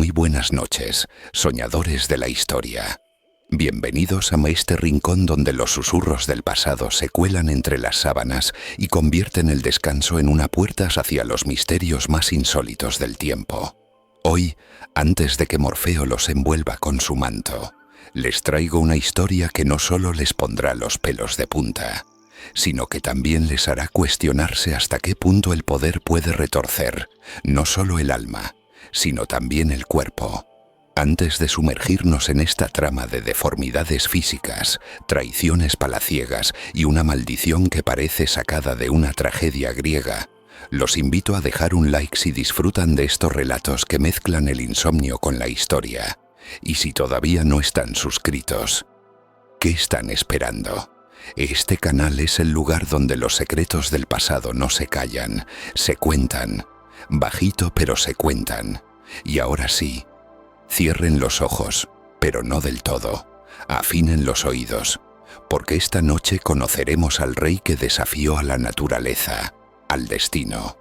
Muy buenas noches, soñadores de la historia. Bienvenidos a este rincón donde los susurros del pasado se cuelan entre las sábanas y convierten el descanso en una puerta hacia los misterios más insólitos del tiempo. Hoy, antes de que Morfeo los envuelva con su manto, les traigo una historia que no solo les pondrá los pelos de punta, sino que también les hará cuestionarse hasta qué punto el poder puede retorcer no solo el alma, sino también el cuerpo. Antes de sumergirnos en esta trama de deformidades físicas, traiciones palaciegas y una maldición que parece sacada de una tragedia griega, los invito a dejar un like si disfrutan de estos relatos que mezclan el insomnio con la historia. Y si todavía no están suscritos, ¿qué están esperando? Este canal es el lugar donde los secretos del pasado no se callan, se cuentan. Bajito pero se cuentan. Y ahora sí, cierren los ojos, pero no del todo. Afinen los oídos, porque esta noche conoceremos al rey que desafió a la naturaleza, al destino,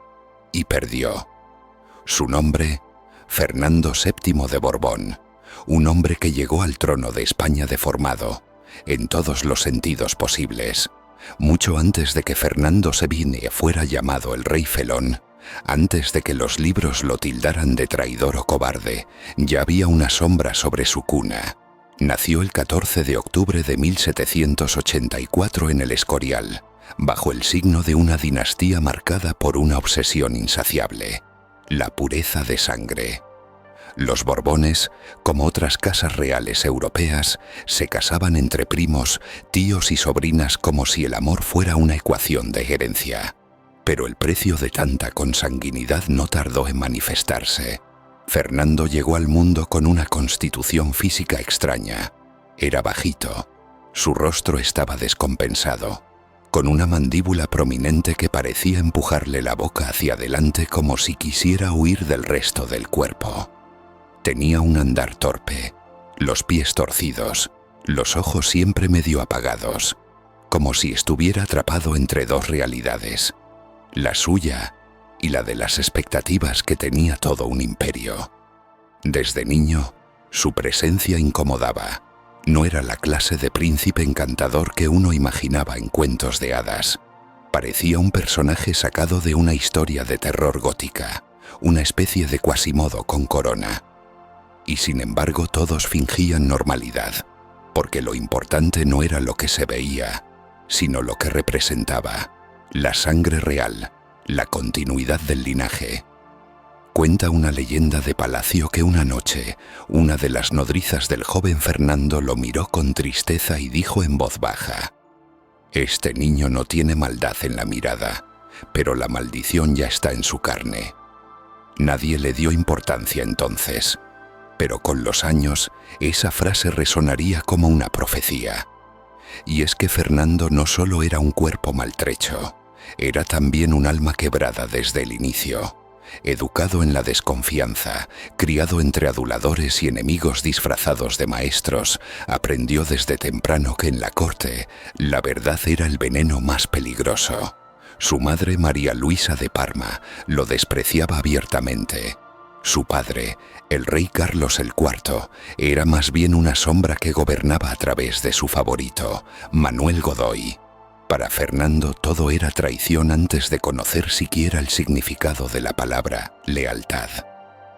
y perdió. Su nombre, Fernando VII de Borbón, un hombre que llegó al trono de España deformado, en todos los sentidos posibles, mucho antes de que Fernando VII fuera llamado el Rey Felón. Antes de que los libros lo tildaran de traidor o cobarde, ya había una sombra sobre su cuna. Nació el 14 de octubre de 1784 en el Escorial, bajo el signo de una dinastía marcada por una obsesión insaciable: la pureza de sangre. Los Borbones, como otras casas reales europeas, se casaban entre primos, tíos y sobrinas como si el amor fuera una ecuación de herencia. Pero el precio de tanta consanguinidad no tardó en manifestarse. Fernando llegó al mundo con una constitución física extraña. Era bajito, su rostro estaba descompensado, con una mandíbula prominente que parecía empujarle la boca hacia adelante como si quisiera huir del resto del cuerpo. Tenía un andar torpe, los pies torcidos, los ojos siempre medio apagados, como si estuviera atrapado entre dos realidades: la suya y la de las expectativas que tenía todo un imperio. Desde niño, su presencia incomodaba. No era la clase de príncipe encantador que uno imaginaba en cuentos de hadas. Parecía un personaje sacado de una historia de terror gótica, una especie de Quasimodo con corona. Y sin embargo todos fingían normalidad, porque lo importante no era lo que se veía, sino lo que representaba: la sangre real, la continuidad del linaje. Cuenta una leyenda de palacio que una noche, una de las nodrizas del joven Fernando lo miró con tristeza y dijo en voz baja: «Este niño no tiene maldad en la mirada, pero la maldición ya está en su carne». Nadie le dio importancia entonces, pero con los años esa frase resonaría como una profecía. Y es que Fernando no solo era un cuerpo maltrecho, era también un alma quebrada desde el inicio. Educado en la desconfianza, criado entre aduladores y enemigos disfrazados de maestros, aprendió desde temprano que en la corte la verdad era el veneno más peligroso. Su madre, María Luisa de Parma, lo despreciaba abiertamente. Su padre, el rey Carlos IV, era más bien una sombra que gobernaba a través de su favorito, Manuel Godoy. Para Fernando todo era traición antes de conocer siquiera el significado de la palabra lealtad.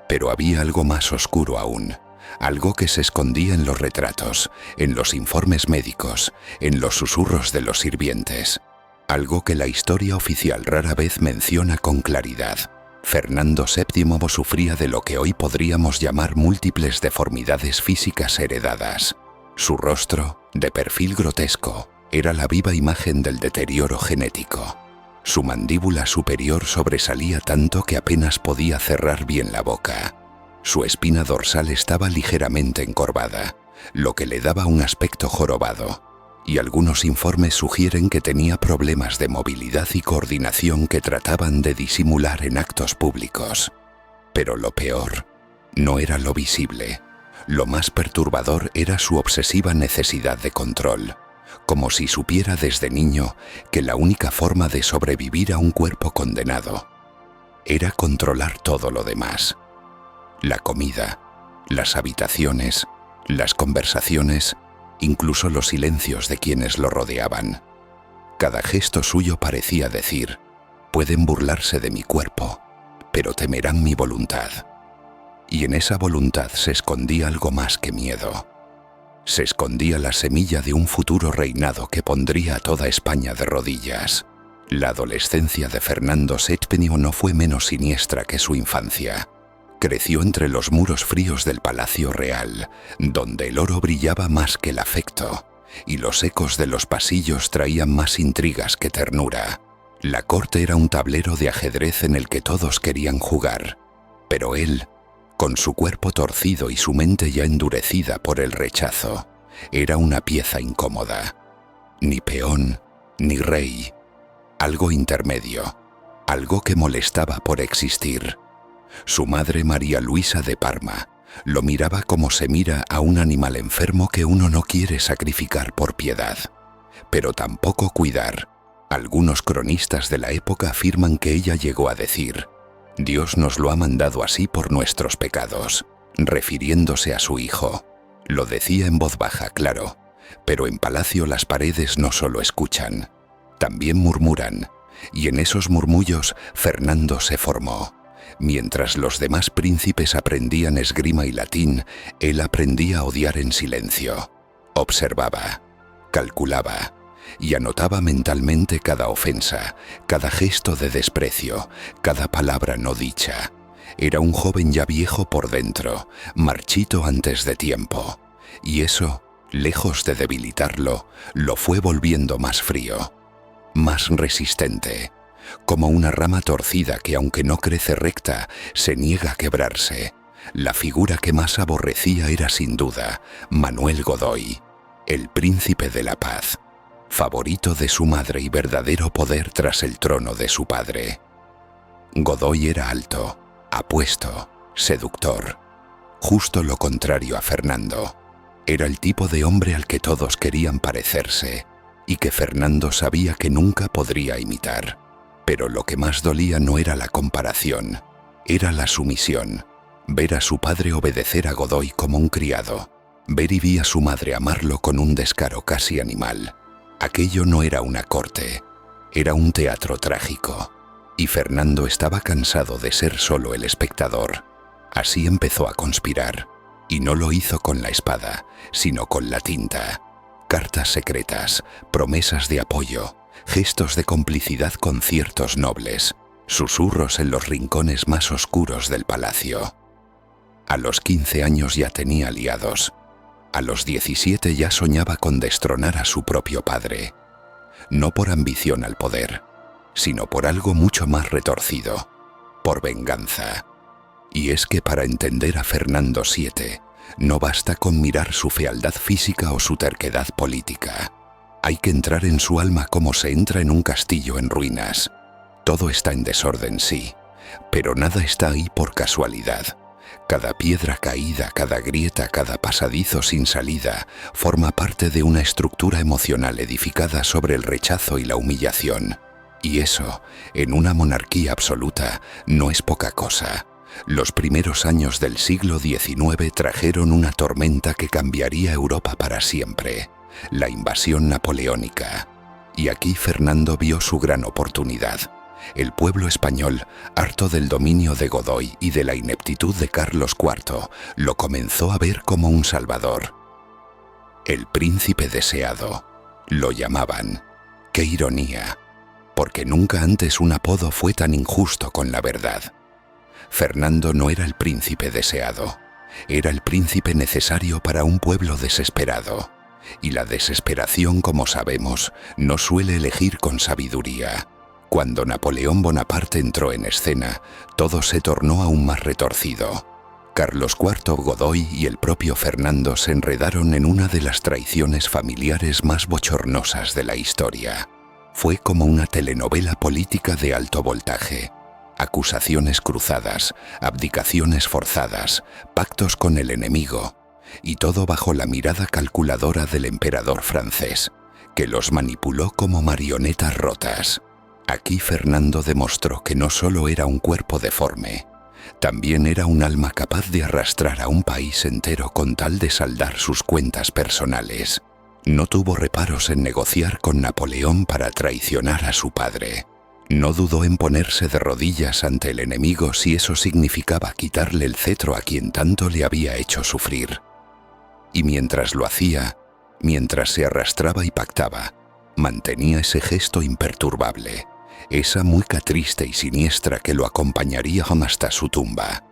Pero había algo más oscuro aún, algo que se escondía en los retratos, en los informes médicos, en los susurros de los sirvientes. Algo que la historia oficial rara vez menciona con claridad. Fernando VII sufría de lo que hoy podríamos llamar múltiples deformidades físicas heredadas. Su rostro, de perfil grotesco, era la viva imagen del deterioro genético. Su mandíbula superior sobresalía tanto que apenas podía cerrar bien la boca. Su espina dorsal estaba ligeramente encorvada, lo que le daba un aspecto jorobado. Y algunos informes sugieren que tenía problemas de movilidad y coordinación que trataban de disimular en actos públicos. Pero lo peor no era lo visible. Lo más perturbador era su obsesiva necesidad de control, como si supiera desde niño que la única forma de sobrevivir a un cuerpo condenado era controlar todo lo demás: la comida, las habitaciones, las conversaciones, incluso los silencios de quienes lo rodeaban. Cada gesto suyo parecía decir: pueden burlarse de mi cuerpo, pero temerán mi voluntad. Y en esa voluntad se escondía algo más que miedo. Se escondía la semilla de un futuro reinado que pondría a toda España de rodillas. La adolescencia de Fernando VII no fue menos siniestra que su infancia. Creció entre los muros fríos del Palacio Real, donde el oro brillaba más que el afecto, y los ecos de los pasillos traían más intrigas que ternura. La corte era un tablero de ajedrez en el que todos querían jugar, pero él, con su cuerpo torcido y su mente ya endurecida por el rechazo, era una pieza incómoda. Ni peón, ni rey. Algo intermedio, algo que molestaba por existir. Su madre, María Luisa de Parma, lo miraba como se mira a un animal enfermo que uno no quiere sacrificar por piedad, pero tampoco cuidar. Algunos cronistas de la época afirman que ella llegó a decir: Dios nos lo ha mandado así por nuestros pecados, refiriéndose a su hijo. Lo decía en voz baja, claro, pero en palacio las paredes no solo escuchan, también murmuran, y en esos murmullos Fernando se formó. Mientras los demás príncipes aprendían esgrima y latín, él aprendía a odiar en silencio. Observaba, calculaba y anotaba mentalmente cada ofensa, cada gesto de desprecio, cada palabra no dicha. Era un joven ya viejo por dentro, marchito antes de tiempo, y eso, lejos de debilitarlo, lo fue volviendo más frío, más resistente, como una rama torcida que, aunque no crece recta, se niega a quebrarse. La figura que más aborrecía era sin duda Manuel Godoy, el príncipe de la paz, favorito de su madre y verdadero poder tras el trono de su padre. Godoy era alto, apuesto, seductor, justo lo contrario a Fernando. Era el tipo de hombre al que todos querían parecerse y que Fernando sabía que nunca podría imitar. Pero lo que más dolía no era la comparación, era la sumisión. Ver a su padre obedecer a Godoy como un criado, ver y vi a su madre amarlo con un descaro casi animal. Aquello no era una corte, era un teatro trágico, y Fernando estaba cansado de ser solo el espectador. Así empezó a conspirar, y no lo hizo con la espada, sino con la tinta. Cartas secretas, promesas de apoyo, gestos de complicidad con ciertos nobles, susurros en los rincones más oscuros del palacio. A los 15 años ya tenía aliados. A los 17 ya soñaba con destronar a su propio padre. No por ambición al poder, sino por algo mucho más retorcido, por venganza. Y es que para entender a Fernando VII, no basta con mirar su fealdad física o su terquedad política. Hay que entrar en su alma como se entra en un castillo en ruinas. Todo está en desorden, sí, pero nada está ahí por casualidad. Cada piedra caída, cada grieta, cada pasadizo sin salida, forma parte de una estructura emocional edificada sobre el rechazo y la humillación. Y eso, en una monarquía absoluta, no es poca cosa. Los primeros años del siglo XIX trajeron una tormenta que cambiaría Europa para siempre: la invasión napoleónica. Y aquí Fernando vio su gran oportunidad. El pueblo español, harto del dominio de Godoy y de la ineptitud de Carlos IV, lo comenzó a ver como un salvador. El príncipe deseado, lo llamaban. ¡Qué ironía! Porque nunca antes un apodo fue tan injusto con la verdad. Fernando no era el príncipe deseado, era el príncipe necesario para un pueblo desesperado. Y la desesperación, como sabemos, no suele elegir con sabiduría. Cuando Napoleón Bonaparte entró en escena, todo se tornó aún más retorcido. Carlos IV, Godoy y el propio Fernando se enredaron en una de las traiciones familiares más bochornosas de la historia. Fue como una telenovela política de alto voltaje. Acusaciones cruzadas, abdicaciones forzadas, pactos con el enemigo, y todo bajo la mirada calculadora del emperador francés, que los manipuló como marionetas rotas. Aquí Fernando demostró que no solo era un cuerpo deforme, también era un alma capaz de arrastrar a un país entero con tal de saldar sus cuentas personales. No tuvo reparos en negociar con Napoleón para traicionar a su padre. No dudó en ponerse de rodillas ante el enemigo si eso significaba quitarle el cetro a quien tanto le había hecho sufrir. Y mientras lo hacía, mientras se arrastraba y pactaba, mantenía ese gesto imperturbable, esa mueca triste y siniestra que lo acompañaría hasta su tumba.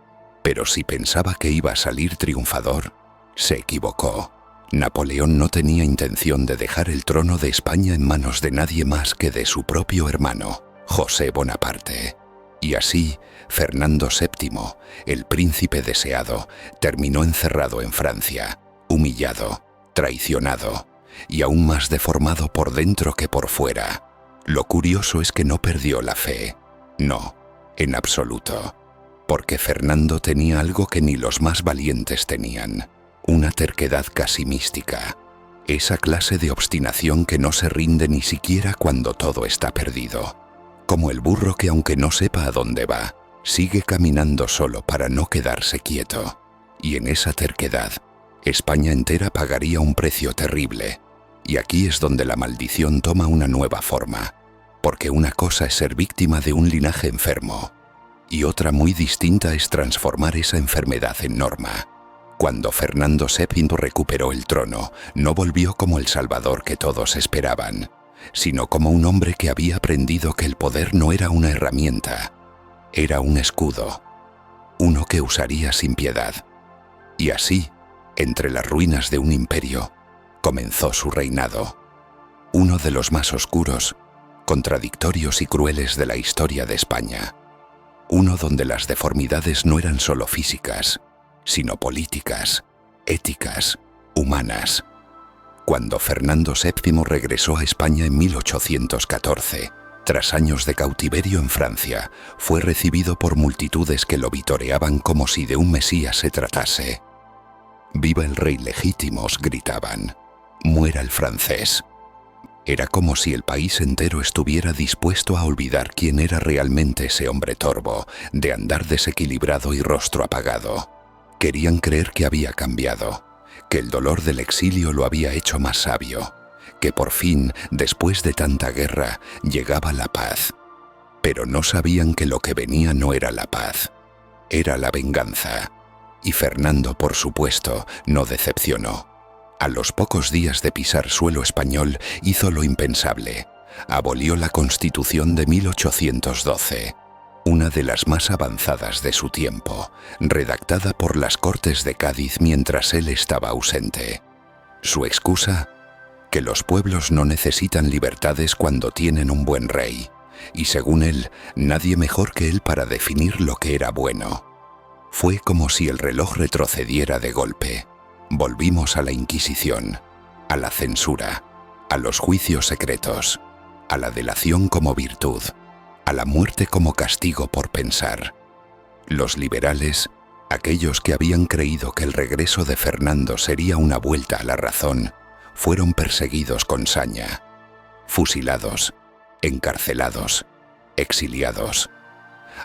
Pero si pensaba que iba a salir triunfador, se equivocó. Napoleón no tenía intención de dejar el trono de España en manos de nadie más que de su propio hermano, José Bonaparte. Y así, Fernando VII, el príncipe deseado, terminó encerrado en Francia, humillado, traicionado y aún más deformado por dentro que por fuera. Lo curioso es que no perdió la fe. No, en absoluto. Porque Fernando tenía algo que ni los más valientes tenían. Una terquedad casi mística. Esa clase de obstinación que no se rinde ni siquiera cuando todo está perdido. Como el burro que, aunque no sepa a dónde va, sigue caminando solo para no quedarse quieto. Y en esa terquedad, España entera pagaría un precio terrible. Y aquí es donde la maldición toma una nueva forma. Porque una cosa es ser víctima de un linaje enfermo, y otra muy distinta es transformar esa enfermedad en norma. Cuando Fernando VII recuperó el trono, no volvió como el salvador que todos esperaban, sino como un hombre que había aprendido que el poder no era una herramienta, era un escudo, uno que usaría sin piedad. Y así, entre las ruinas de un imperio, comenzó su reinado, uno de los más oscuros, contradictorios y crueles de la historia de España. Uno donde las deformidades no eran solo físicas, sino políticas, éticas, humanas. Cuando Fernando VII regresó a España en 1814, tras años de cautiverio en Francia, fue recibido por multitudes que lo vitoreaban como si de un mesías se tratase. «¡Viva el rey legítimo!», gritaban. «¡Muera el francés!». Era como si el país entero estuviera dispuesto a olvidar quién era realmente ese hombre torvo, de andar desequilibrado y rostro apagado. Querían creer que había cambiado, que el dolor del exilio lo había hecho más sabio, que por fin, después de tanta guerra, llegaba la paz. Pero no sabían que lo que venía no era la paz, era la venganza. Y Fernando, por supuesto, no decepcionó. A los pocos días de pisar suelo español, hizo lo impensable. Abolió la Constitución de 1812, una de las más avanzadas de su tiempo, redactada por las Cortes de Cádiz mientras él estaba ausente. Su excusa: que los pueblos no necesitan libertades cuando tienen un buen rey, y según él, nadie mejor que él para definir lo que era bueno. Fue como si el reloj retrocediera de golpe. Volvimos a la Inquisición, a la censura, a los juicios secretos, a la delación como virtud, a la muerte como castigo por pensar. Los liberales, aquellos que habían creído que el regreso de Fernando sería una vuelta a la razón, fueron perseguidos con saña, fusilados, encarcelados, exiliados.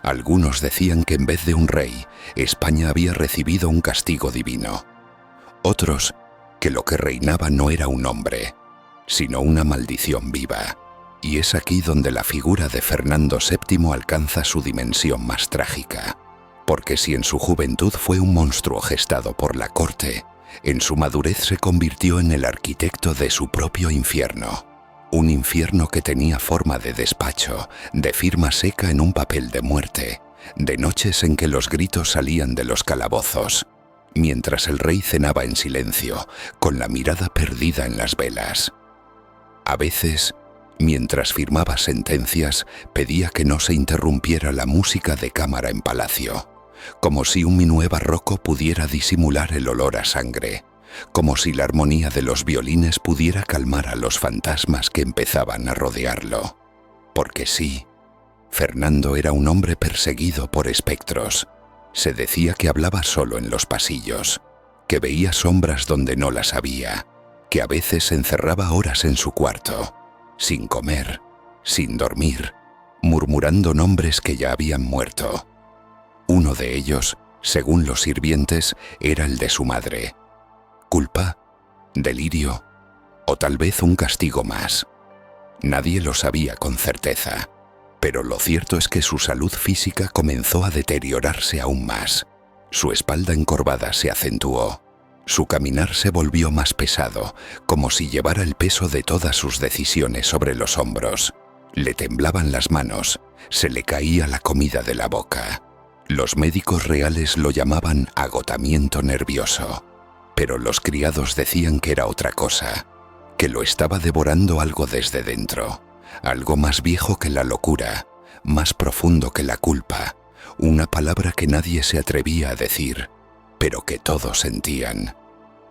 Algunos decían que en vez de un rey, España había recibido un castigo divino. Otros, que lo que reinaba no era un hombre, sino una maldición viva. Y es aquí donde la figura de Fernando VII alcanza su dimensión más trágica. Porque si en su juventud fue un monstruo gestado por la corte, en su madurez se convirtió en el arquitecto de su propio infierno. Un infierno que tenía forma de despacho, de firma seca en un papel de muerte, de noches en que los gritos salían de los calabozos, mientras el rey cenaba en silencio, con la mirada perdida en las velas. A veces, mientras firmaba sentencias, pedía que no se interrumpiera la música de cámara en palacio, como si un minué barroco pudiera disimular el olor a sangre, como si la armonía de los violines pudiera calmar a los fantasmas que empezaban a rodearlo. Porque sí, Fernando era un hombre perseguido por espectros. Se decía que hablaba solo en los pasillos, que veía sombras donde no las había, que a veces se encerraba horas en su cuarto, sin comer, sin dormir, murmurando nombres que ya habían muerto. Uno de ellos, según los sirvientes, era el de su madre. ¿Culpa? ¿Delirio? ¿O tal vez un castigo más? Nadie lo sabía con certeza, pero lo cierto es que su salud física comenzó a deteriorarse aún más. Su espalda encorvada se acentuó. Su caminar se volvió más pesado, como si llevara el peso de todas sus decisiones sobre los hombros. Le temblaban las manos, se le caía la comida de la boca. Los médicos reales lo llamaban agotamiento nervioso, pero los criados decían que era otra cosa, que lo estaba devorando algo desde dentro, algo más viejo que la locura, más profundo que la culpa, una palabra que nadie se atrevía a decir, pero que todos sentían: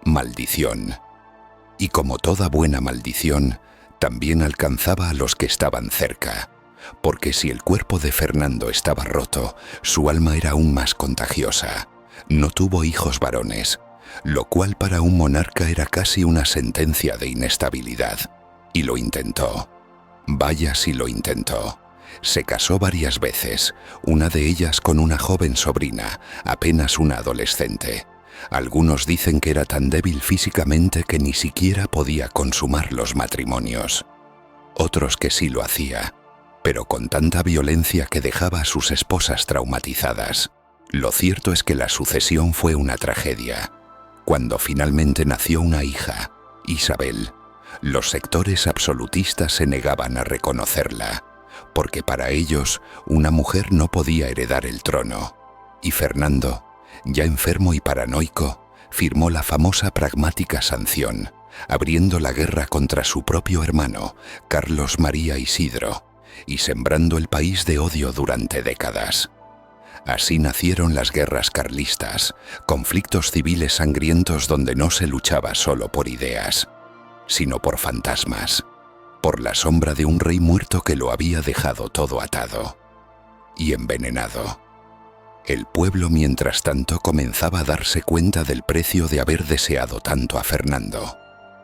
maldición. Y como toda buena maldición, también alcanzaba a los que estaban cerca, porque si el cuerpo de Fernando estaba roto, su alma era aún más contagiosa. No tuvo hijos varones, lo cual para un monarca era casi una sentencia de inestabilidad. Y lo intentó. Vaya si lo intentó. Se casó varias veces, una de ellas con una joven sobrina, apenas una adolescente. Algunos dicen que era tan débil físicamente que ni siquiera podía consumar los matrimonios. Otros que sí lo hacía, pero con tanta violencia que dejaba a sus esposas traumatizadas. Lo cierto es que la sucesión fue una tragedia. Cuando finalmente nació una hija, Isabel, los sectores absolutistas se negaban a reconocerla, porque para ellos una mujer no podía heredar el trono. Y Fernando, ya enfermo y paranoico, firmó la famosa pragmática sanción, abriendo la guerra contra su propio hermano, Carlos María Isidro, y sembrando el país de odio durante décadas. Así nacieron las guerras carlistas, conflictos civiles sangrientos donde no se luchaba solo por ideas, sino por fantasmas, por la sombra de un rey muerto que lo había dejado todo atado y envenenado. El pueblo, mientras tanto, comenzaba a darse cuenta del precio de haber deseado tanto a Fernando.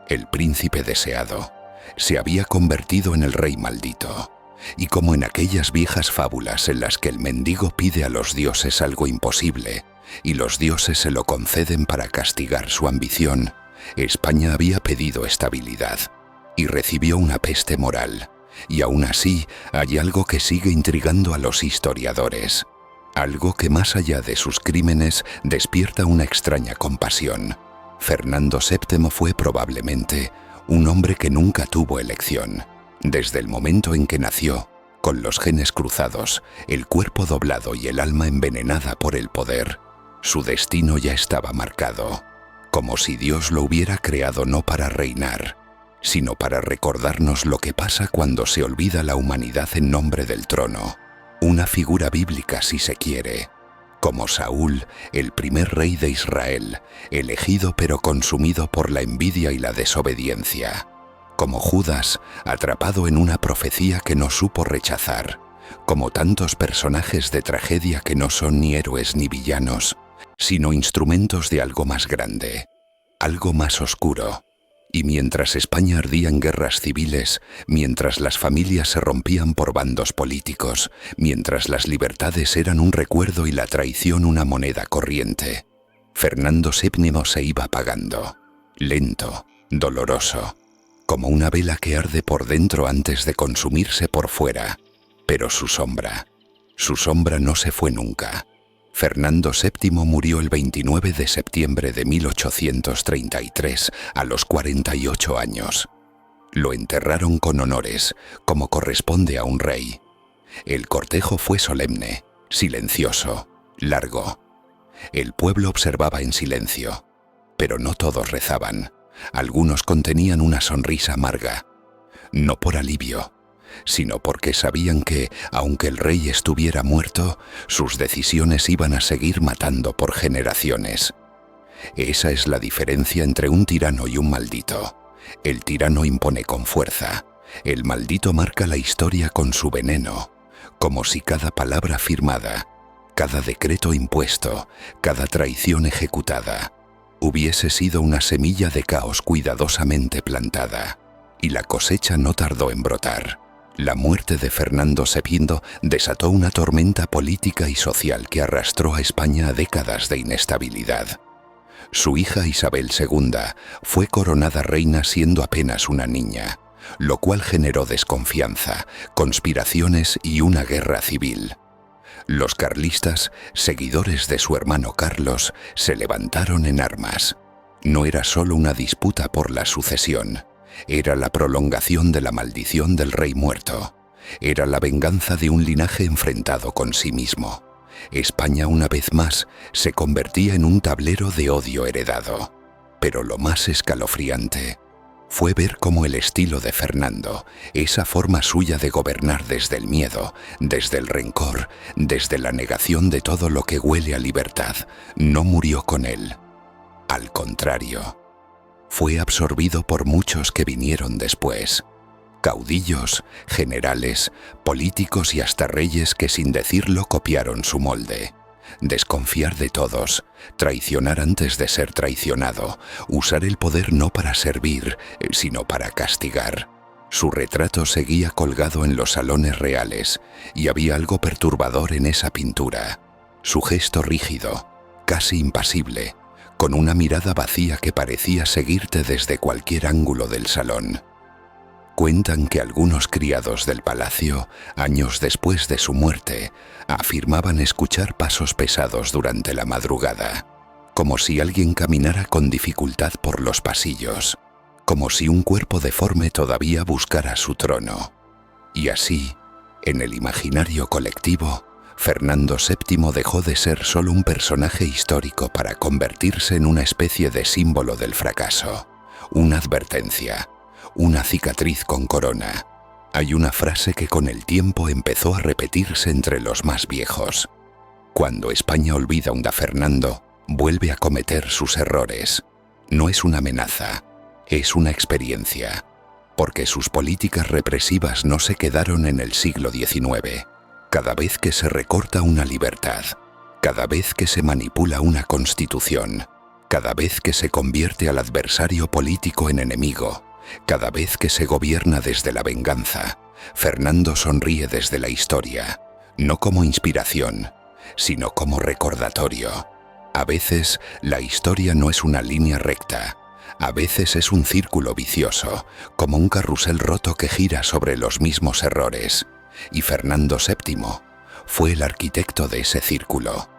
El príncipe deseado se había convertido en el rey maldito, y como en aquellas viejas fábulas en las que el mendigo pide a los dioses algo imposible, y los dioses se lo conceden para castigar su ambición, España había pedido estabilidad, y recibió una peste moral. Y aún así, hay algo que sigue intrigando a los historiadores. Algo que más allá de sus crímenes despierta una extraña compasión. Fernando VII fue probablemente un hombre que nunca tuvo elección. Desde el momento en que nació, con los genes cruzados, el cuerpo doblado y el alma envenenada por el poder, su destino ya estaba marcado, como si Dios lo hubiera creado no para reinar, sino para recordarnos lo que pasa cuando se olvida la humanidad en nombre del trono. Una figura bíblica, si se quiere, como Saúl, el primer rey de Israel, elegido pero consumido por la envidia y la desobediencia, como Judas, atrapado en una profecía que no supo rechazar, como tantos personajes de tragedia que no son ni héroes ni villanos, sino instrumentos de algo más grande, algo más oscuro. Y mientras España ardía en guerras civiles, mientras las familias se rompían por bandos políticos, mientras las libertades eran un recuerdo y la traición una moneda corriente, Fernando VII se iba apagando, lento, doloroso, como una vela que arde por dentro antes de consumirse por fuera. Pero su sombra no se fue nunca. Fernando VII murió el 29 de septiembre de 1833, a los 48 años. Lo enterraron con honores, como corresponde a un rey. El cortejo fue solemne, silencioso, largo. El pueblo observaba en silencio, pero no todos rezaban. Algunos contenían una sonrisa amarga, no por alivio, sino porque sabían que, aunque el rey estuviera muerto, sus decisiones iban a seguir matando por generaciones. Esa es la diferencia entre un tirano y un maldito. El tirano impone con fuerza, el maldito marca la historia con su veneno, como si cada palabra firmada, cada decreto impuesto, cada traición ejecutada, hubiese sido una semilla de caos cuidadosamente plantada, y la cosecha no tardó en brotar. La muerte de Fernando VII desató una tormenta política y social que arrastró a España a décadas de inestabilidad. Su hija Isabel II fue coronada reina siendo apenas una niña, lo cual generó desconfianza, conspiraciones y una guerra civil. Los carlistas, seguidores de su hermano Carlos, se levantaron en armas. No era solo una disputa por la sucesión, era la prolongación de la maldición del rey muerto. Era la venganza de un linaje enfrentado con sí mismo. España, una vez más, se convertía en un tablero de odio heredado. Pero lo más escalofriante fue ver cómo el estilo de Fernando, esa forma suya de gobernar desde el miedo, desde el rencor, desde la negación de todo lo que huele a libertad, no murió con él. Al contrario, fue absorbido por muchos que vinieron después. Caudillos, generales, políticos y hasta reyes que sin decirlo copiaron su molde. Desconfiar de todos, traicionar antes de ser traicionado, usar el poder no para servir, sino para castigar. Su retrato seguía colgado en los salones reales y había algo perturbador en esa pintura. Su gesto rígido, casi impasible, con una mirada vacía que parecía seguirte desde cualquier ángulo del salón. Cuentan que algunos criados del palacio, años después de su muerte, afirmaban escuchar pasos pesados durante la madrugada, como si alguien caminara con dificultad por los pasillos, como si un cuerpo deforme todavía buscara su trono. Y así, en el imaginario colectivo, Fernando VII dejó de ser solo un personaje histórico para convertirse en una especie de símbolo del fracaso, una advertencia, una cicatriz con corona. Hay una frase que con el tiempo empezó a repetirse entre los más viejos. Cuando España olvida a Fernando, vuelve a cometer sus errores. No es una amenaza, es una experiencia, porque sus políticas represivas no se quedaron en el siglo XIX. Cada vez que se recorta una libertad, cada vez que se manipula una constitución, cada vez que se convierte al adversario político en enemigo, cada vez que se gobierna desde la venganza, Fernando sonríe desde la historia, no como inspiración, sino como recordatorio. A veces, la historia no es una línea recta, a veces es un círculo vicioso, como un carrusel roto que gira sobre los mismos errores. Y Fernando VII fue el arquitecto de ese círculo.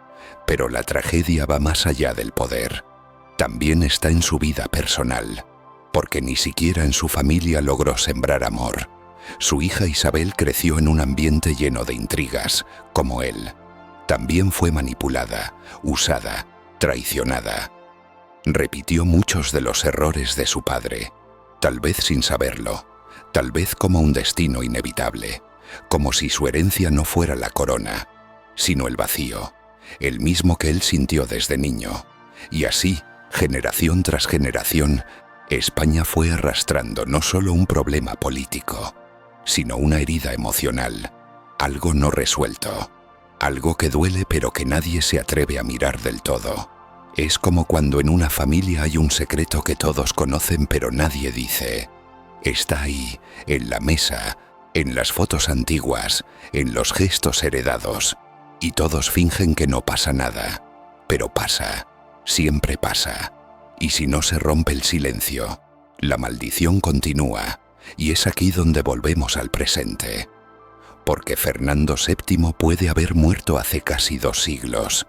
Pero la tragedia va más allá del poder. También está en su vida personal, porque ni siquiera en su familia logró sembrar amor. Su hija Isabel creció en un ambiente lleno de intrigas, como él. También fue manipulada, usada, traicionada. Repitió muchos de los errores de su padre, tal vez sin saberlo, tal vez como un destino inevitable, como si su herencia no fuera la corona, sino el vacío, el mismo que él sintió desde niño. Y así, generación tras generación, España fue arrastrando no solo un problema político, sino una herida emocional, algo no resuelto, algo que duele pero que nadie se atreve a mirar del todo. Es como cuando en una familia hay un secreto que todos conocen pero nadie dice. Está ahí, en la mesa, en las fotos antiguas, en los gestos heredados, y todos fingen que no pasa nada, pero pasa, siempre pasa. Y si no se rompe el silencio, la maldición continúa, y es aquí donde volvemos al presente. Porque Fernando VII puede haber muerto hace casi 2 siglos,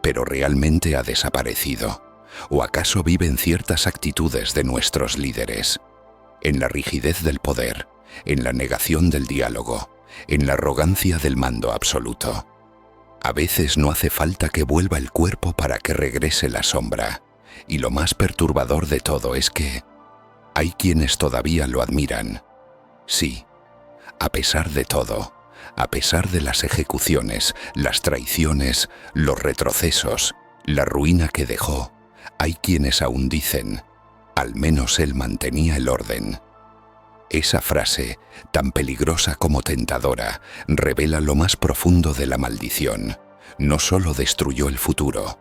pero realmente ha desaparecido. ¿O acaso viven ciertas actitudes de nuestros líderes? En la rigidez del poder, en la negación del diálogo, en la arrogancia del mando absoluto. A veces no hace falta que vuelva el cuerpo para que regrese la sombra. Y lo más perturbador de todo es que hay quienes todavía lo admiran. Sí, a pesar de todo, a pesar de las ejecuciones, las traiciones, los retrocesos, la ruina que dejó, hay quienes aún dicen, al menos él mantenía el orden. Esa frase, tan peligrosa como tentadora, revela lo más profundo de la maldición. No solo destruyó el futuro,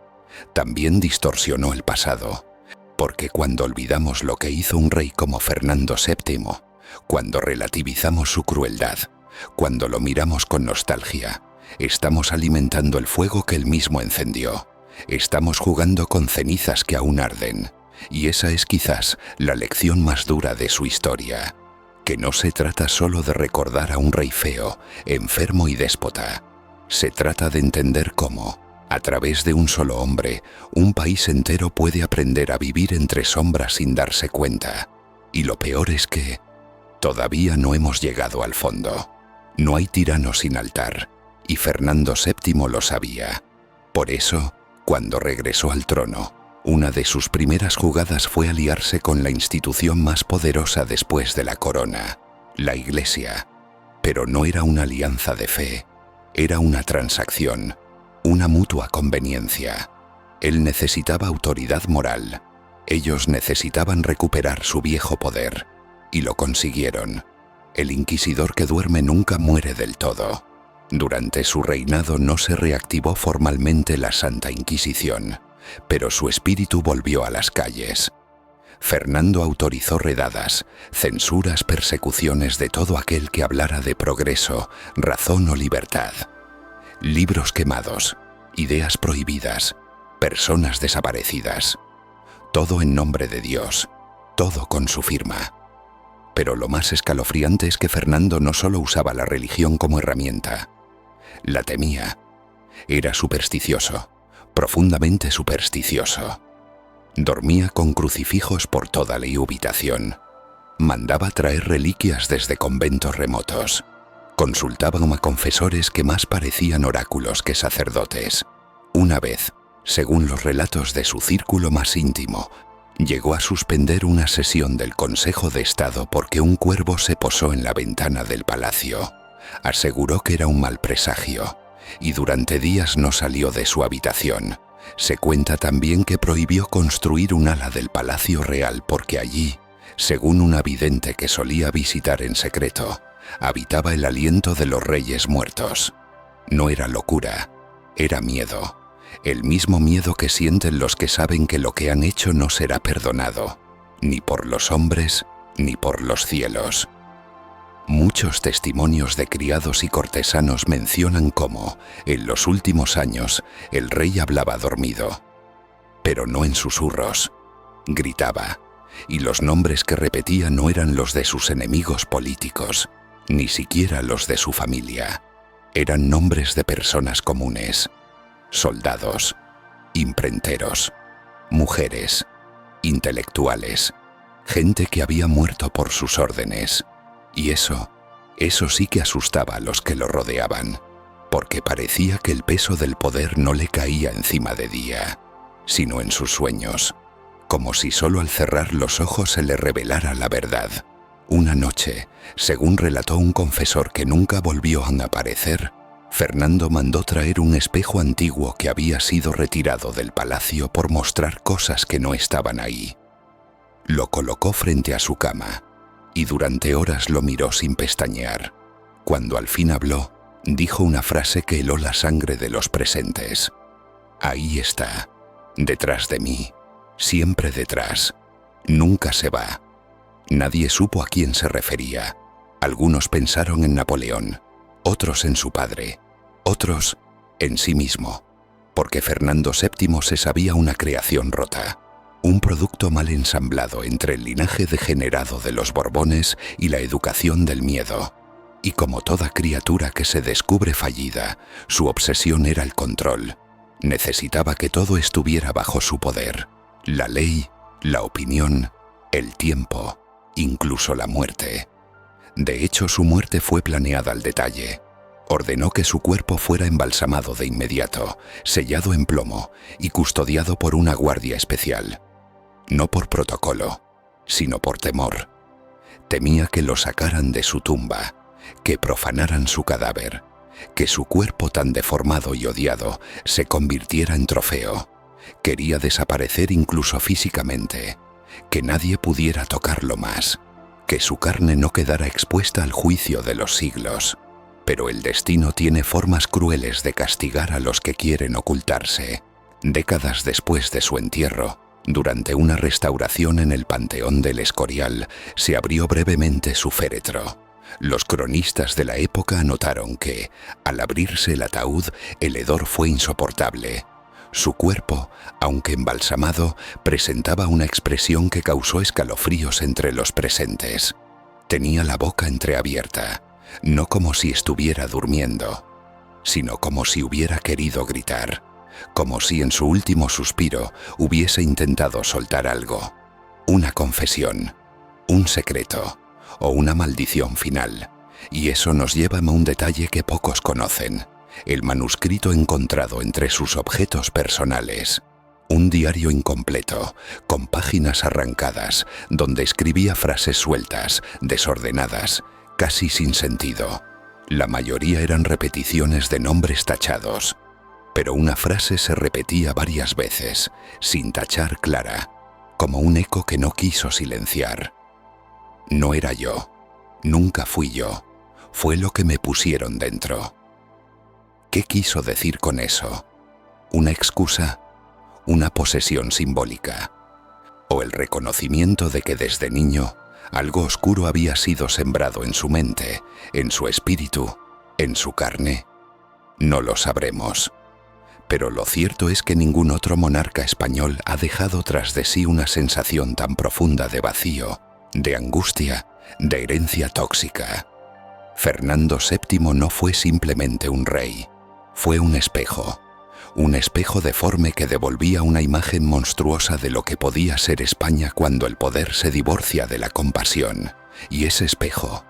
también distorsionó el pasado, porque cuando olvidamos lo que hizo un rey como Fernando VII, cuando relativizamos su crueldad, Cuando lo miramos con nostalgia, estamos alimentando el fuego que él mismo encendió. Estamos jugando con cenizas que aún arden. Y esa es quizás la lección más dura de su historia. Que no se trata solo de recordar a un rey feo, enfermo y déspota. Se trata de entender cómo, a través de un solo hombre, un país entero puede aprender a vivir entre sombras sin darse cuenta. Y lo peor es que todavía no hemos llegado al fondo. No hay tirano sin altar, y Fernando VII lo sabía. Por eso, cuando regresó al trono, una de sus primeras jugadas fue aliarse con la institución más poderosa después de la corona, la Iglesia. Pero no era una alianza de fe, era una transacción, una mutua conveniencia. Él necesitaba autoridad moral, ellos necesitaban recuperar su viejo poder, y lo consiguieron. El inquisidor que duerme nunca muere del todo. Durante su reinado no se reactivó formalmente la Santa Inquisición, pero su espíritu volvió a las calles. Fernando autorizó redadas, censuras, persecuciones de todo aquel que hablara de progreso, razón o libertad. Libros quemados, ideas prohibidas, personas desaparecidas. Todo en nombre de Dios, todo con su firma. Pero lo más escalofriante es que Fernando no solo usaba la religión como herramienta, la temía. Era supersticioso, profundamente supersticioso. Dormía con crucifijos por toda la habitación. Mandaba traer reliquias desde conventos remotos. Consultaba a confesores que más parecían oráculos que sacerdotes. Una vez, según los relatos de su círculo más íntimo, llegó a suspender una sesión del Consejo de Estado porque un cuervo se posó en la ventana del palacio. Aseguró que era un mal presagio, y durante días no salió de su habitación. Se cuenta también que prohibió construir un ala del Palacio Real porque allí, según una vidente que solía visitar en secreto, habitaba el aliento de los reyes muertos. No era locura, era miedo. El mismo miedo que sienten los que saben que lo que han hecho no será perdonado, ni por los hombres, ni por los cielos. Muchos testimonios de criados y cortesanos mencionan cómo, en los últimos años, el rey hablaba dormido, pero no en susurros. Gritaba, y los nombres que repetía no eran los de sus enemigos políticos, ni siquiera los de su familia. Eran nombres de personas comunes, soldados, imprenteros, mujeres, intelectuales, gente que había muerto por sus órdenes. Y eso sí que asustaba a los que lo rodeaban, porque parecía que el peso del poder no le caía encima de día, sino en sus sueños, como si solo al cerrar los ojos se le revelara la verdad. Una noche, según relató un confesor que nunca volvió a aparecer, Fernando mandó traer un espejo antiguo que había sido retirado del palacio por mostrar cosas que no estaban ahí. Lo colocó frente a su cama, y durante horas lo miró sin pestañear. Cuando al fin habló, dijo una frase que heló la sangre de los presentes. Ahí está, detrás de mí, siempre detrás, nunca se va. Nadie supo a quién se refería. Algunos pensaron en Napoleón, otros en su padre, otros en sí mismo, porque Fernando VII se sabía una creación rota. Un producto mal ensamblado entre el linaje degenerado de los Borbones y la educación del miedo. Y como toda criatura que se descubre fallida, su obsesión era el control. Necesitaba que todo estuviera bajo su poder. La ley, la opinión, el tiempo, incluso la muerte. De hecho, su muerte fue planeada al detalle. Ordenó que su cuerpo fuera embalsamado de inmediato, sellado en plomo y custodiado por una guardia especial. No por protocolo, sino por temor. Temía que lo sacaran de su tumba, que profanaran su cadáver, que su cuerpo tan deformado y odiado se convirtiera en trofeo. Quería desaparecer incluso físicamente, que nadie pudiera tocarlo más, que su carne no quedara expuesta al juicio de los siglos. Pero el destino tiene formas crueles de castigar a los que quieren ocultarse. Décadas después de su entierro, durante una restauración en el Panteón del Escorial, se abrió brevemente su féretro. Los cronistas de la época anotaron que, al abrirse el ataúd, el hedor fue insoportable. Su cuerpo, aunque embalsamado, presentaba una expresión que causó escalofríos entre los presentes. Tenía la boca entreabierta, no como si estuviera durmiendo, sino como si hubiera querido gritar, como si en su último suspiro hubiese intentado soltar algo, una confesión, un secreto o una maldición final. Y eso nos lleva a un detalle que pocos conocen: el manuscrito encontrado entre sus objetos personales. Un diario incompleto, con páginas arrancadas, donde escribía frases sueltas, desordenadas, casi sin sentido. La mayoría eran repeticiones de nombres tachados, pero una frase se repetía varias veces, sin tachar clara, como un eco que no quiso silenciar. No era yo, nunca fui yo, fue lo que me pusieron dentro. ¿Qué quiso decir con eso? ¿Una excusa? ¿Una posesión simbólica? ¿O el reconocimiento de que desde niño algo oscuro había sido sembrado en su mente, en su espíritu, en su carne? No lo sabremos. Pero lo cierto es que ningún otro monarca español ha dejado tras de sí una sensación tan profunda de vacío, de angustia, de herencia tóxica. Fernando VII no fue simplemente un rey, fue un espejo deforme que devolvía una imagen monstruosa de lo que podía ser España cuando el poder se divorcia de la compasión. Y ese espejo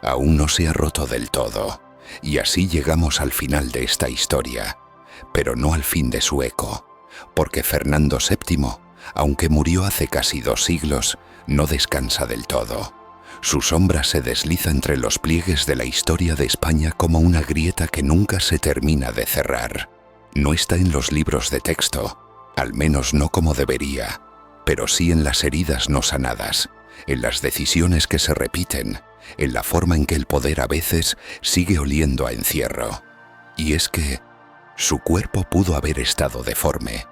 aún no se ha roto del todo, y así llegamos al final de esta historia, pero no al fin de su eco, porque Fernando VII, aunque murió hace casi 2 siglos, no descansa del todo. Su sombra se desliza entre los pliegues de la historia de España como una grieta que nunca se termina de cerrar. No está en los libros de texto, al menos no como debería, pero sí en las heridas no sanadas, en las decisiones que se repiten, en la forma en que el poder a veces sigue oliendo a encierro. Y es que su cuerpo pudo haber estado deforme,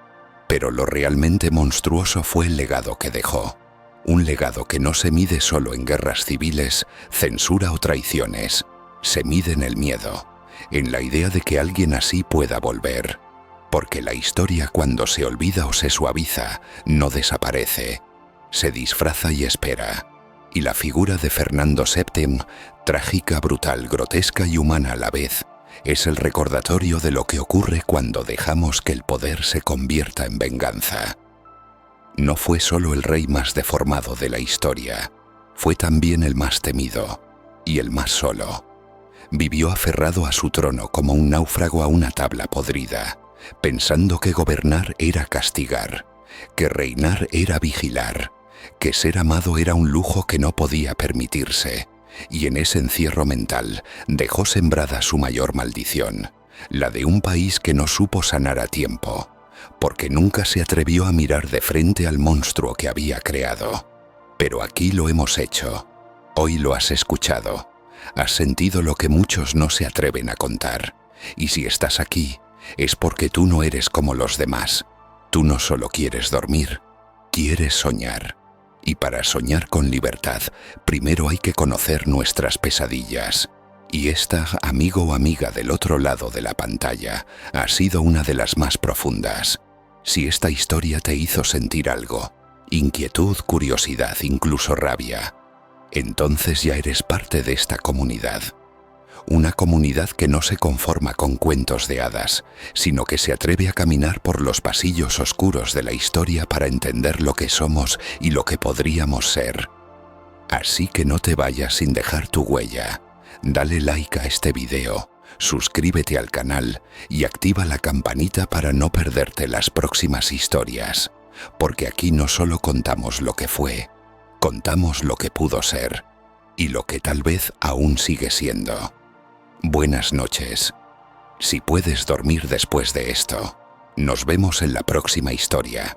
pero lo realmente monstruoso fue el legado que dejó. Un legado que no se mide solo en guerras civiles, censura o traiciones, se mide en el miedo, en la idea de que alguien así pueda volver. Porque la historia, cuando se olvida o se suaviza, no desaparece, se disfraza y espera. Y la figura de Fernando VII, trágica, brutal, grotesca y humana a la vez, es el recordatorio de lo que ocurre cuando dejamos que el poder se convierta en venganza. No fue solo el rey más deformado de la historia, fue también el más temido y el más solo. Vivió aferrado a su trono como un náufrago a una tabla podrida, pensando que gobernar era castigar, que reinar era vigilar, que ser amado era un lujo que no podía permitirse, y en ese encierro mental dejó sembrada su mayor maldición, la de un país que no supo sanar a tiempo, porque nunca se atrevió a mirar de frente al monstruo que había creado. Pero aquí lo hemos hecho. Hoy lo has escuchado. Has sentido lo que muchos no se atreven a contar. Y si estás aquí, es porque tú no eres como los demás. Tú no solo quieres dormir, quieres soñar. Y para soñar con libertad, primero hay que conocer nuestras pesadillas. Y esta, amigo o amiga del otro lado de la pantalla, ha sido una de las más profundas. Si esta historia te hizo sentir algo, inquietud, curiosidad, incluso rabia, entonces ya eres parte de esta comunidad. Una comunidad que no se conforma con cuentos de hadas, sino que se atreve a caminar por los pasillos oscuros de la historia para entender lo que somos y lo que podríamos ser. Así que no te vayas sin dejar tu huella. Dale like a este video, suscríbete al canal y activa la campanita para no perderte las próximas historias, porque aquí no solo contamos lo que fue, contamos lo que pudo ser y lo que tal vez aún sigue siendo. Buenas noches. Si puedes dormir después de esto, nos vemos en la próxima historia.